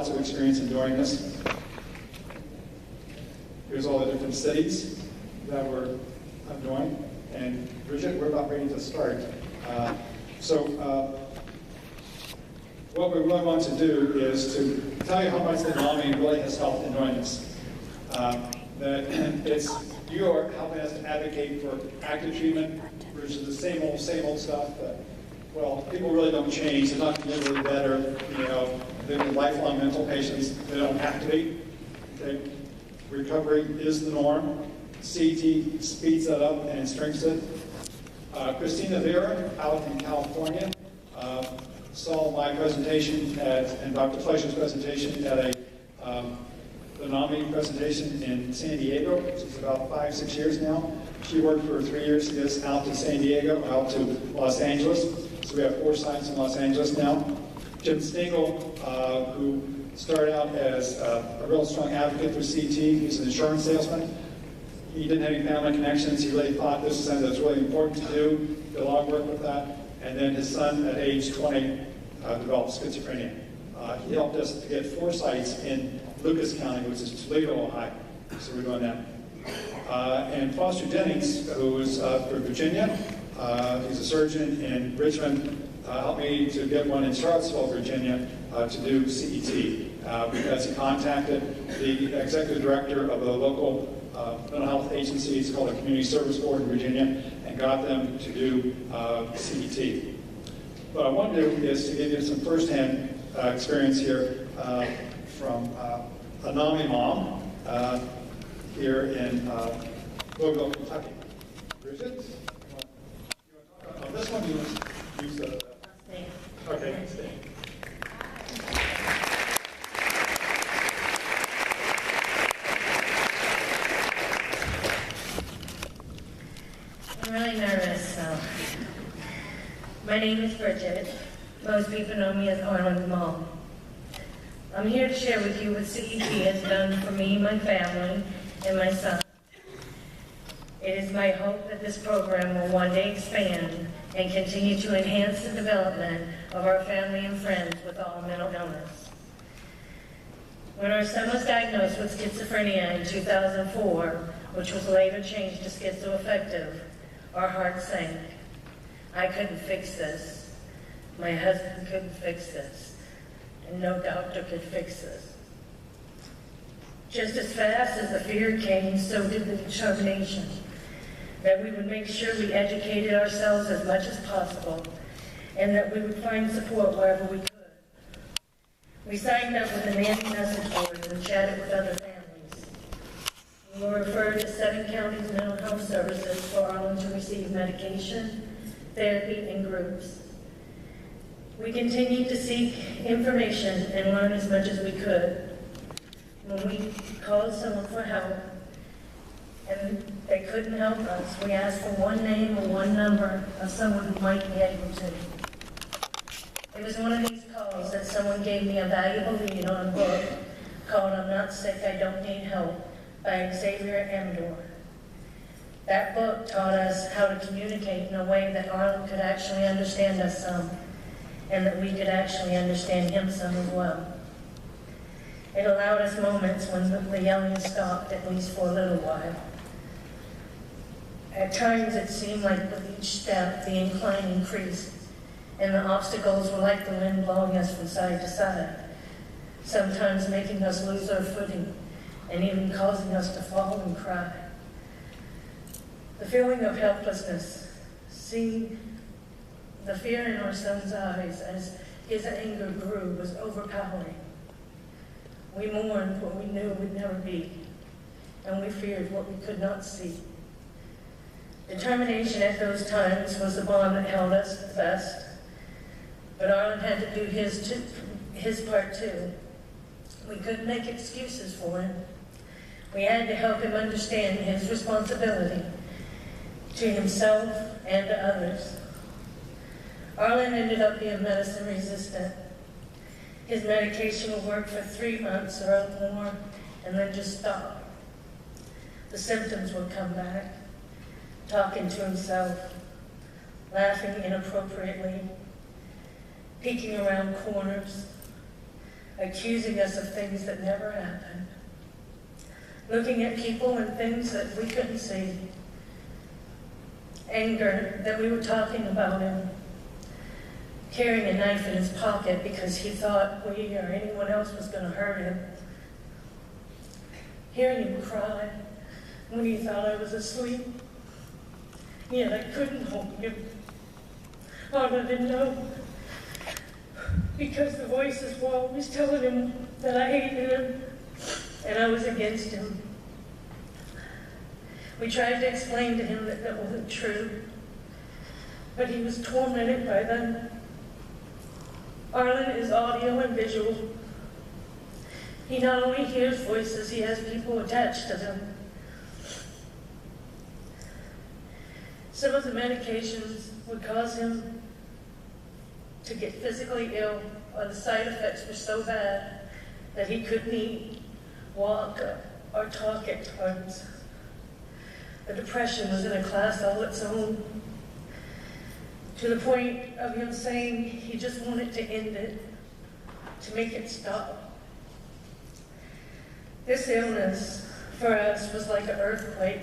lots of experience in doing this. Here's all the different cities that I'm doing. And Bridget, we're about ready to start. What we really want to do is to tell you how much the NAMI really has helped in doing this. You are helping us to advocate for active treatment versus the same old stuff that, well, people really don't change. They're not going to get really better. They're lifelong mental patients. They don't have to be. Okay? Recovery is the norm. CT speeds that up and strengthens it. Christina Vera out in California saw my presentation and Dr. Fleischer's presentation at the NAMI presentation in San Diego, which is about 5-6 years now. She worked for 3 years to get us out to San Diego, out to Los Angeles. So we have 4 sites in Los Angeles now. Jim Stingle, who started out as a real strong advocate for CT. He's an insurance salesman. He didn't have any family connections. He really thought this is something that's really important to do. Did a lot of work with that. And then his son, at age 20, developed schizophrenia. He helped us to get 4 sites in Lucas County, which is Toledo, Ohio. So we're doing that. And Foster Jennings, who is from Virginia, he's a surgeon in Richmond, helped me to get one in Charlottesville, Virginia, to do CET because he contacted the executive director of the local mental health agency. It's called a Community Service Board in Virginia, and got them to do CET. What I want to do is to give you some firsthand experience here from a NAMI mom here in Louisville, Kentucky. Bridget, you want to talk about this one? You use the okay, stay. I'm really nervous, so. My name is Bridget. Most people know me as Arlen's mom. I'm here to share with you what CET has done for me, my family, and my son. It is my hope that this program will one day expand and continue to enhance the development of our family and friends with all mental illness. When our son was diagnosed with schizophrenia in 2004, which was later changed to schizoaffective, our hearts sank. I couldn't fix this. My husband couldn't fix this. And no doctor could fix this. Just as fast as the fear came, so did the determination that we would make sure we educated ourselves as much as possible and that we would find support wherever we could. We signed up with the NAMI message board and chatted with other families. We were referred to 7 counties' mental health services for Arlen to receive medication, therapy, and groups. We continued to seek information and learn as much as we could. When we called someone for help and they couldn't help us, we asked for one name or one number of someone who might be able to. It was one of these calls that someone gave me a valuable read on a book called I'm Not Sick, I Don't Need Help by Xavier Amdor. That book taught us how to communicate in a way that Arlen could actually understand us some, and that we could actually understand him some as well. It allowed us moments when the yelling stopped, at least for a little while. At times it seemed like with each step the incline increased, and the obstacles were like the wind blowing us from side to side, sometimes making us lose our footing, and even causing us to fall and cry. The feeling of helplessness, seeing the fear in our son's eyes as his anger grew, was overpowering. We mourned what we knew would never be, and we feared what we could not see. Determination at those times was the bond that held us the best, but Arlen had to do his part too. We couldn't make excuses for him. We had to help him understand his responsibility to himself and to others. Arlen ended up being medicine resistant. His medication would work for 3 months or more and then just stop. The symptoms would come back, talking to himself, laughing inappropriately, peeking around corners, accusing us of things that never happened, looking at people and things that we couldn't see, anger that we were talking about him, carrying a knife in his pocket because he thought we or anyone else was going to hurt him, hearing him cry when he thought I was asleep, yet I couldn't hold him. Arlen didn't know, because the voices were always telling him that I hated him and I was against him. We tried to explain to him that that wasn't true, but he was tormented by them. Arlen is audio and visual. He not only hears voices, he has people attached to them. Some of the medications would cause him to get physically ill, or the side effects were so bad that he couldn't eat, walk, or talk at times. The depression was in a class all its own, to the point of him saying he just wanted to end it, to make it stop. This illness for us was like an earthquake,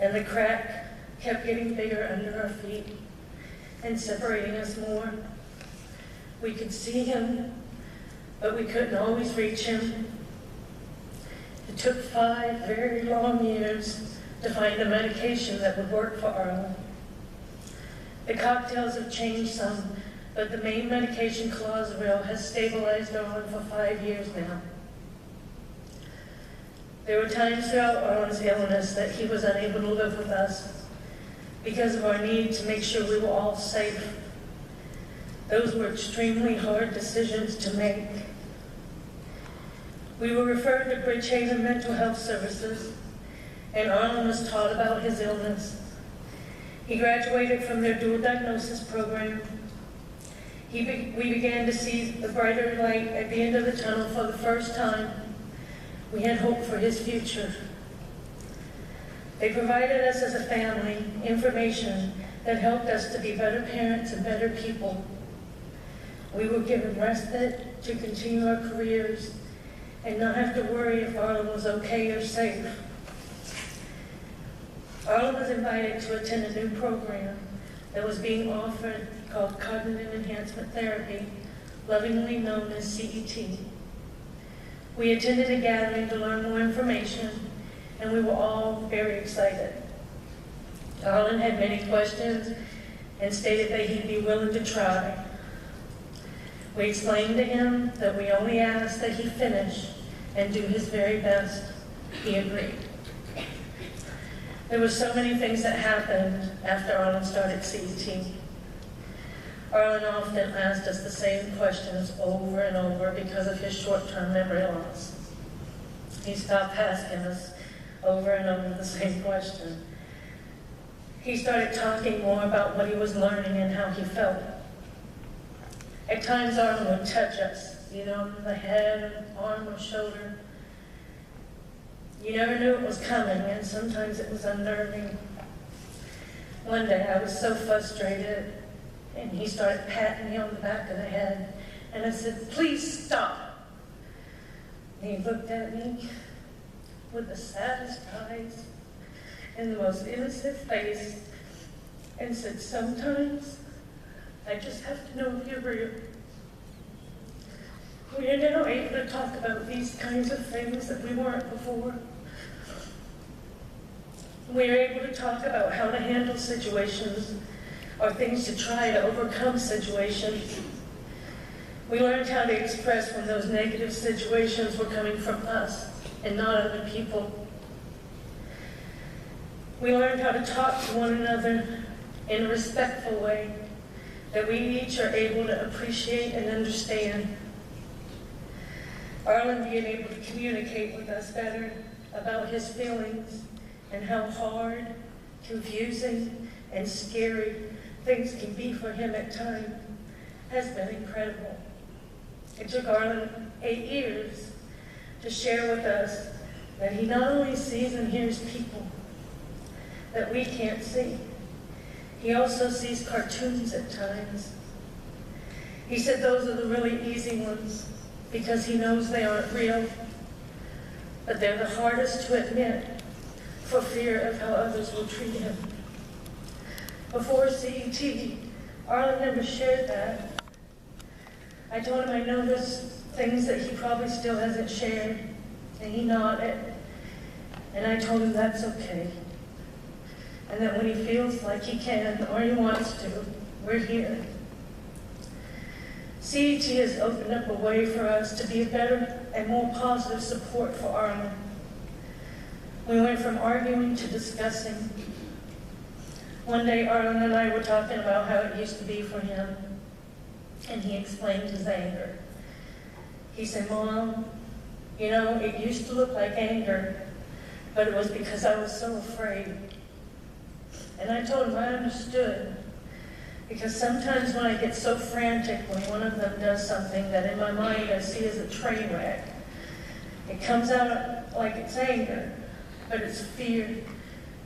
and the crack kept getting bigger under our feet and separating us more. We could see him, but we couldn't always reach him. It took 5 very long years to find a medication that would work for Arlen. The cocktails have changed some, but the main medication, clozaril, has stabilized Arlen for 5 years now. There were times throughout Arlen's illness that he was unable to live with us because of our need to make sure we were all safe. Those were extremely hard decisions to make. We were referred to Bridgehaven Mental Health Services, and Arlen was taught about his illness. He graduated from their dual diagnosis program. We began to see the brighter light at the end of the tunnel for the first time. We had hope for his future. They provided us as a family information that helped us to be better parents and better people. We were given respite to continue our careers and not have to worry if Arlen was okay or safe. Arlen was invited to attend a new program that was being offered called Cognitive Enhancement Therapy, lovingly known as CET. We attended a gathering to learn more information, and we were all very excited. Arlen had many questions and stated that he'd be willing to try. We explained to him that we only asked that he finish and do his very best. He agreed. There were so many things that happened after Arlen started CET. Arlen often asked us the same questions over and over because of his short-term memory loss. He stopped asking us over and over the same question. He started talking more about what he was learning and how he felt. At times, Arlen would touch us, either on the head, arm, or shoulder. You never knew it was coming, and sometimes it was unnerving. One day, I was so frustrated, and he started patting me on the back of the head, and I said, "Please stop." And he looked at me with the saddest eyes and the most innocent face and said, "Sometimes I just have to know if you're real." We are now able to talk about these kinds of things that we weren't before. We are able to talk about how to handle situations or things to try to overcome situations. We learned how to express when those negative situations were coming from us and not other people. We learned how to talk to one another in a respectful way that we each are able to appreciate and understand. Arlen being able to communicate with us better about his feelings and how hard, confusing, and scary things can be for him at times has been incredible. It took Arlen 8 years to share with us that he not only sees and hears people that we can't see, he also sees cartoons at times. He said those are the really easy ones. because he knows they aren't real, but they're the hardest to admit for fear of how others will treat him. Before CET, Arlen never shared that. I told him I know there's things that he probably still hasn't shared, and he nodded, and I told him that's okay. And that when he feels like he can or he wants to, we're here. CET has opened up a way for us to be a better and more positive support for Arlen. We went from arguing to discussing. One day, Arlen and I were talking about how it used to be for him, and he explained his anger. He said, "Mom, you know, it used to look like anger, but it was because I was so afraid." And I told him I understood, because sometimes when I get so frantic when one of them does something that in my mind I see as a train wreck, it comes out like it's anger, but it's fear,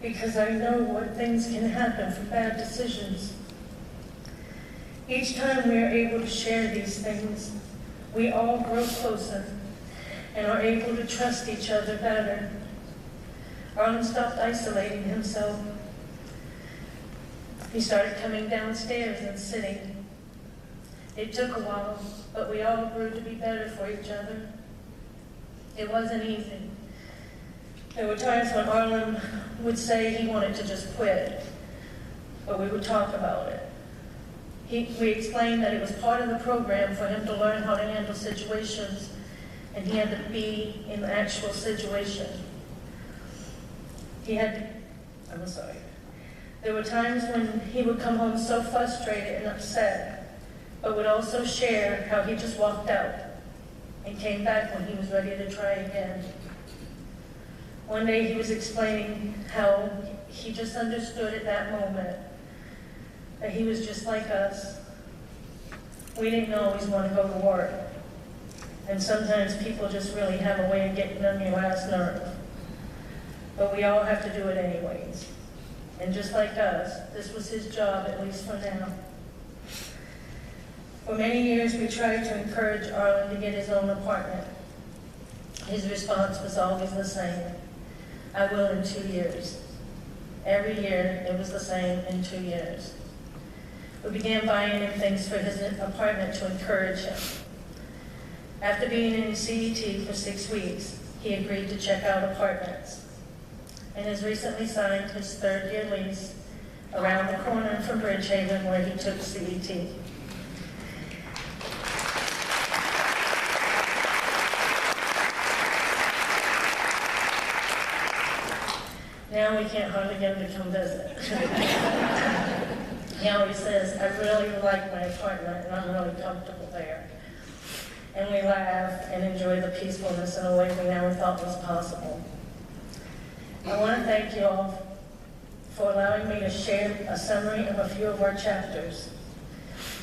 because I know what things can happen from bad decisions. Each time we are able to share these things, we all grow closer and are able to trust each other better. Arlen stopped isolating himself. He started coming downstairs and sitting. It took a while, but we all grew to be better for each other. It wasn't easy. There were times when Arlen would say he wanted to just quit, but we would talk about it. We explained that it was part of the program for him to learn how to handle situations, and he had to be in the actual situation. There were times when he would come home so frustrated and upset, but would also share how he just walked out and came back when he was ready to try again. One day he was explaining how he just understood at that moment that he was just like us. We didn't always want to go to work, and sometimes people just really have a way of getting on your last nerve. But we all have to do it anyways. And just like us, this was his job, at least for now. For many years, we tried to encourage Arlen to get his own apartment. His response was always the same: "I will in 2 years." Every year, it was the same: "in 2 years." We began buying him things for his apartment to encourage him. After being in CET for 6 weeks, he agreed to check out apartments, and has recently signed his 3rd-year lease around the corner from Bridgehaven, where he took CET. Now we can't hardly get him to come visit. He always says, "I really like my apartment and I'm really comfortable there." And we laugh and enjoy the peacefulness in a way we never thought was possible. I want to thank you all for allowing me to share a summary of a few of our chapters.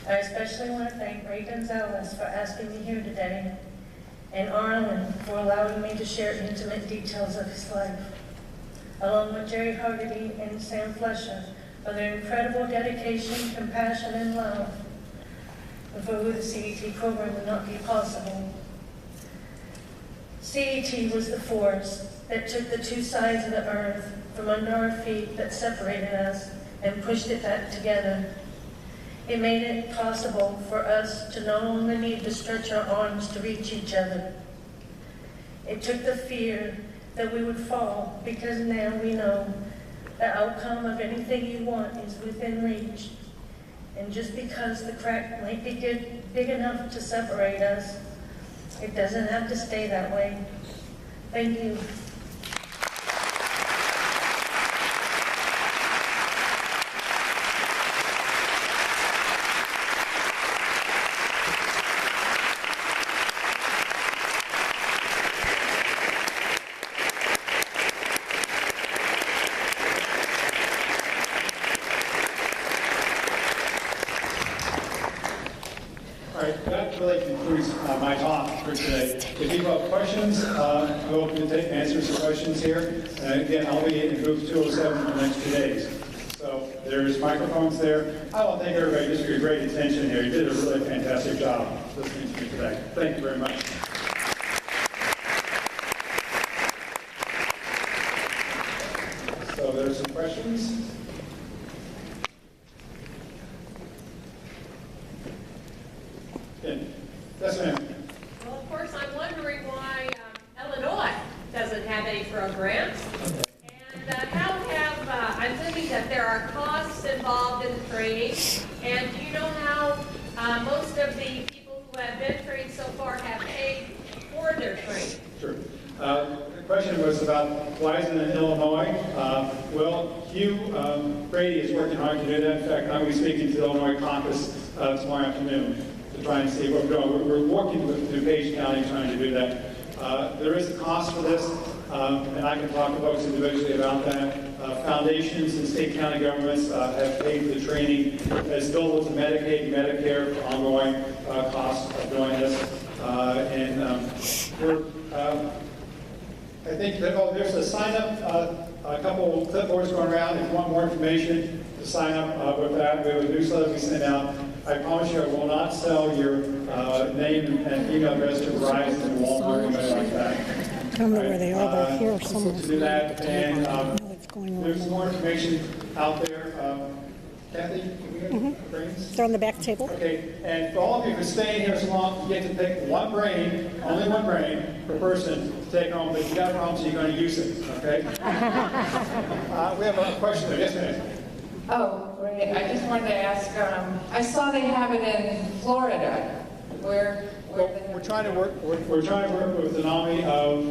I especially want to thank Ray Gonzalez for asking me here today, and Arlen for allowing me to share intimate details of his life, along with Jerry Hargity and Sam Flesher for their incredible dedication, compassion, and love, and for who the CET program would not be possible. CET was the force that took the two sides of the earth from under our feet that separated us and pushed it back together. It made it possible for us to no longer need to stretch our arms to reach each other. It took the fear that we would fall, because now we know the outcome of anything you want is within reach. And just because the crack might be big enough to separate us, it doesn't have to stay that way. Thank you. All right, that really concludes my talk for today. If people have questions, we'll answer some questions here. And again, I'll be in booth 207 for the next 2 days. So there's microphones there. I want to thank everybody just for your great attention here. You did a really fantastic job listening to me today. Thank you very much. programs. And I'm thinking that there are costs involved in the training. And do you know how most of the people who have been trained so far have paid for their training? Sure. The question was about why is it in Illinois? Well, Hugh Brady is working hard to do that. In fact, I'm going to be speaking to the Illinois caucus tomorrow afternoon to try and see what we're doing. We're working with DuPage County trying to do that. There is a cost for this, and I can talk to folks individually about that. Foundations and state county governments have paid for the training as billable to Medicaid and Medicare for ongoing costs of doing this. I think that, there's a sign up, a couple clipboards going around. If you want more information, to sign up with that. We have a newsletter we send out. I promise you I will not sell your name and email address to Verizon and Walmart or anybody like that. I don't know where they are. They're here somewhere. To do that, and there's more information out there. Kathy, can we get brains? They're on the back table. Okay, and for all of you who are staying here so long, you get to pick one brain, only one brain per person to take home, but you got a problem, so you're going to use it, okay? We have a question there. Yes, ma'am. Oh, great. I just wanted to ask, I saw they have it in Florida. Where we're trying to work with the NAMI of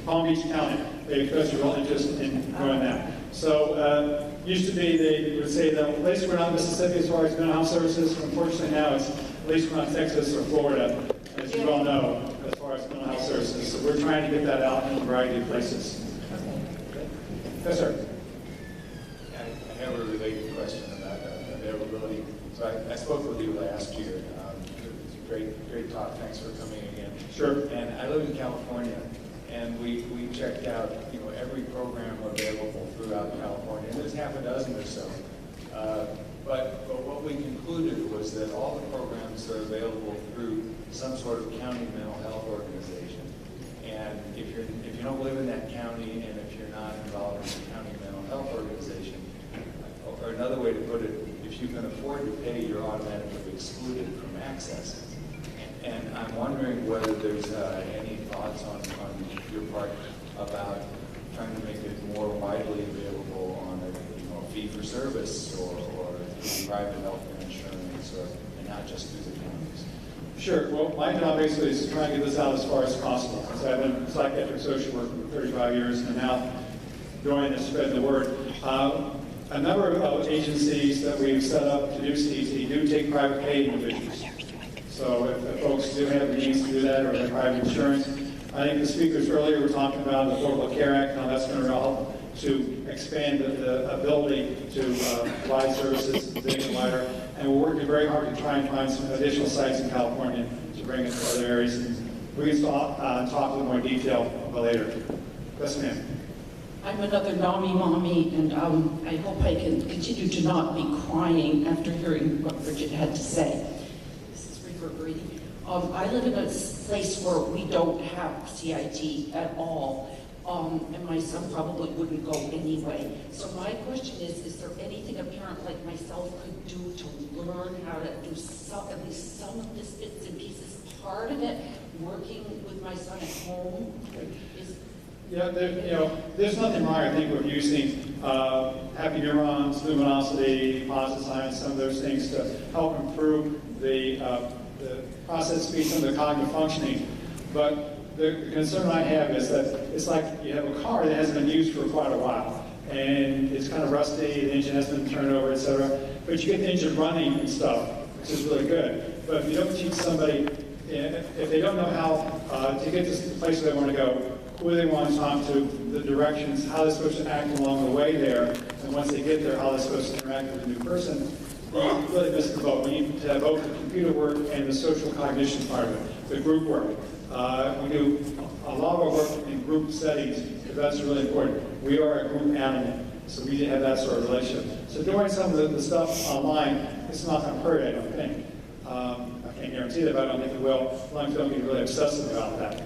Palm Beach County. They expressed a real interest in doing that. So, used to be they would say that at least we're not Mississippi as far as mental health services. Unfortunately now it's at least we're not Texas or Florida, as you all know, as far as mental health services. So we're trying to get that out in a variety of places. Yes, sir. I have a related question about availability. So I spoke with you last year. It was a great talk. Thanks for coming again. Sure. And I live in California, and we checked out every program available throughout California, and there's half a dozen or so. But what we concluded was that all the programs are available through some sort of county mental health organization. And if you don't live in that county, and if you're not involved in the county mental health organization, or another way to put it, if you can afford to pay, you're automatically excluded from access. And I'm wondering whether there's any thoughts on your part about trying to make it more widely available on a fee for service or through private health insurance, and not just through the counties. Sure. Well, my job basically is to try and get this out as far as possible. So I've been psychiatric social worker for 35 years, and now doing this, spreading the word. A number of agencies that we've set up to do CT do take private pay individuals. So if folks do have the means to do that or have private insurance, I think the speakers earlier were talking about the Affordable Care Act, how that's going to help to expand the ability to provide services nationwide. And we're working very hard to try and find some additional sites in California to bring it to other areas. And we can talk a little more detail about later. Yes, ma'am. I'm another NAMI mommy, and I hope I can continue to not be crying after hearing what Bridget had to say. This is reverberating. I live in a place where we don't have CIT at all, and my son probably wouldn't go anyway. So my question is there anything a parent like myself could do to learn how to do at least some of this bits and pieces, part of it, working with my son at home? Yeah, there's nothing wrong, I think, with using happy neurons, luminosity, positive science, some of those things to help improve the process speed, some of the cognitive functioning. But the concern I have is that it's like you have a car that hasn't been used for quite a while, and it's kind of rusty, the engine has been turned over, etc. But you get the engine running and stuff, which is really good. But if you don't teach somebody, if they don't know how to get to the place where they want to go, who they want to talk to, the directions, how they're supposed to act along the way there, and once they get there, how they're supposed to interact with a new person, you really miss the boat. We need to have both the computer work and the social cognition part of it, the group work. We do a lot of our work in group settings, because that's really important. We are a group animal, so we need to have that sort of relationship. So doing some of the stuff online, it's not going to hurt, I don't think. I can't guarantee that, but I don't think it will. As long as we don't get really obsessive about that.